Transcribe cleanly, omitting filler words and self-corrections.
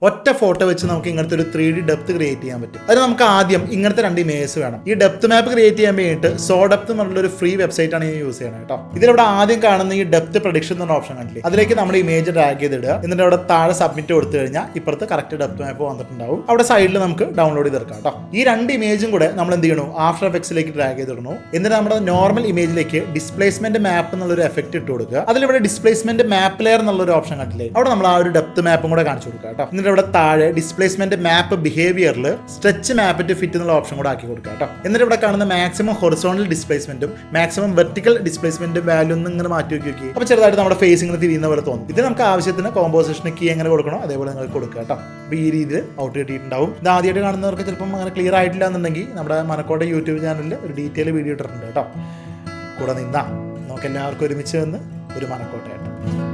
ഒറ്റ ഫോട്ടോ വെച്ച് നമുക്ക് ഇങ്ങനത്തെ ഒരു 3D ഡെപ്ത് ക്രിയേറ്റ് ചെയ്യാൻ പറ്റും. അതിന് നമുക്ക് ആദ്യം ഇങ്ങനത്തെ 2 ഇമേജസ് വേണം. ഈ ഡെപ്ത് മാപ്പ് ക്രിയേറ്റ് ചെയ്യാൻ വേണ്ടിയിട്ട് സോഡെപ്ത് എന്നുള്ള ഒരു ഫ്രീ വെബ്സൈറ്റ് ആണ് ഞാൻ യൂസ് ചെയ്യണം കേട്ടോ. ഇതിലൂടെ ആദ്യം കാണുന്ന ഈ ഡെപ്ത് പ്രഡിക്ഷൻ എന്ന ഓപ്ഷൻ കണ്ടില്ലേ, അതിലേക്ക് നമ്മുടെ ഇമേജ് ഡ്രാഗ് ചെയ്തിടുക. എന്നിട്ട് അവിടെ താഴെ സബ്മിറ്റ് കൊടുത്തു കഴിഞ്ഞാൽ ഇപ്പുറത്ത് കറക്റ്റ് ഡെപ്ത് മാപ്പ് വന്നിട്ടുണ്ടാവും. അവിടെ സൈഡിൽ നമുക്ക് ഡൗൺലോഡ് ചെയ്തെടുക്കാം കേട്ടോ. ഈ 2 ഇമേജും കൂടെ നമ്മൾ എന്ത് ചെയ്യണു, ആഫ്റ്റർ എഫക്ട്സിലേക്ക് ഡ്രാഗ് ചെയ്തിടണു. എന്നിട്ട് നമ്മുടെ നോർമൽ ഇമേജിലേക്ക് ഡിസ്പ്ലേസ്മെന്റ് മാപ്പ് എന്നുള്ളൊരു എഫക്ട് ഇട്ട് കൊടുക്കുക. അതിലിവിടെ ഡിസ്പ്ലേസ്മെന്റ് മാപ്പ് ലെയർ എന്നുള്ളൊരു ഓപ്ഷൻ കണ്ടില്ലേ, അവിടെ നമ്മൾ ആ ഒരു ഡെപ്ത് മാപ്പും കൂടെ കാണിച്ചു കൊടുക്കുക കേട്ടോ. എന്നിട്ട് ഇവിടെ താഴെ ഡിസ്പ്ലേസ്മെന്റ് മാപ്പ് ബിഹേവിയറിൽ സ്ട്രെച്ച് മാപ്പ് ടു ഫിറ്റ് എന്നുള്ള ഓപ്ഷൻ കൂടെ ആക്കി കൊടുക്കുക കേട്ടോ. എന്നിട്ട് ഇവിടെ കാണുന്ന മാക്സിമം ഹൊറിസോണ്ടൽ ഡിസ്പ്ലേസ്മെന്റും മാക്സിമം വെർട്ടിക്കൽ ഡിസ്പ്ലേസ്മെന്റും വാല്യൂ ഒന്നും ഇങ്ങനെ മാറ്റി നോക്കി. അപ്പോൾ ചെറുതായിട്ട് നമ്മുടെ ഫേസ് ഇങ്ങനെ തിരിയുന്ന പോലെ തോന്നും. ഇത് നമുക്ക് ആവശ്യത്തിന് കോമ്പോസിഷൻ കീ എങ്ങനെ കൊടുക്കണോ അതേപോലെ നിങ്ങൾക്ക് കൊടുക്കുക കേട്ടോ. അപ്പോൾ ഈ രീതിയിൽ ഔട്ട് കിട്ടിയിട്ടുണ്ടാവും. ഇത് ആദ്യമായിട്ട് കാണുന്നവർക്ക് ചിലപ്പം അങ്ങനെ ക്ലിയർ ആയിട്ടില്ല എന്നുണ്ടെങ്കിൽ നമ്മുടെ മനക്കോട്ടെ യൂട്യൂബ് ചാനലിൽ ഒരു ഡീറ്റെയിൽ വീഡിയോ ഇട്ടിട്ടുണ്ട് കേട്ടോ. കൂടെ നിന്നാ നമുക്ക് എല്ലാവർക്കും ഒരുമിച്ച് വന്ന് ഒരു മനക്കോട്ടയായിട്ട്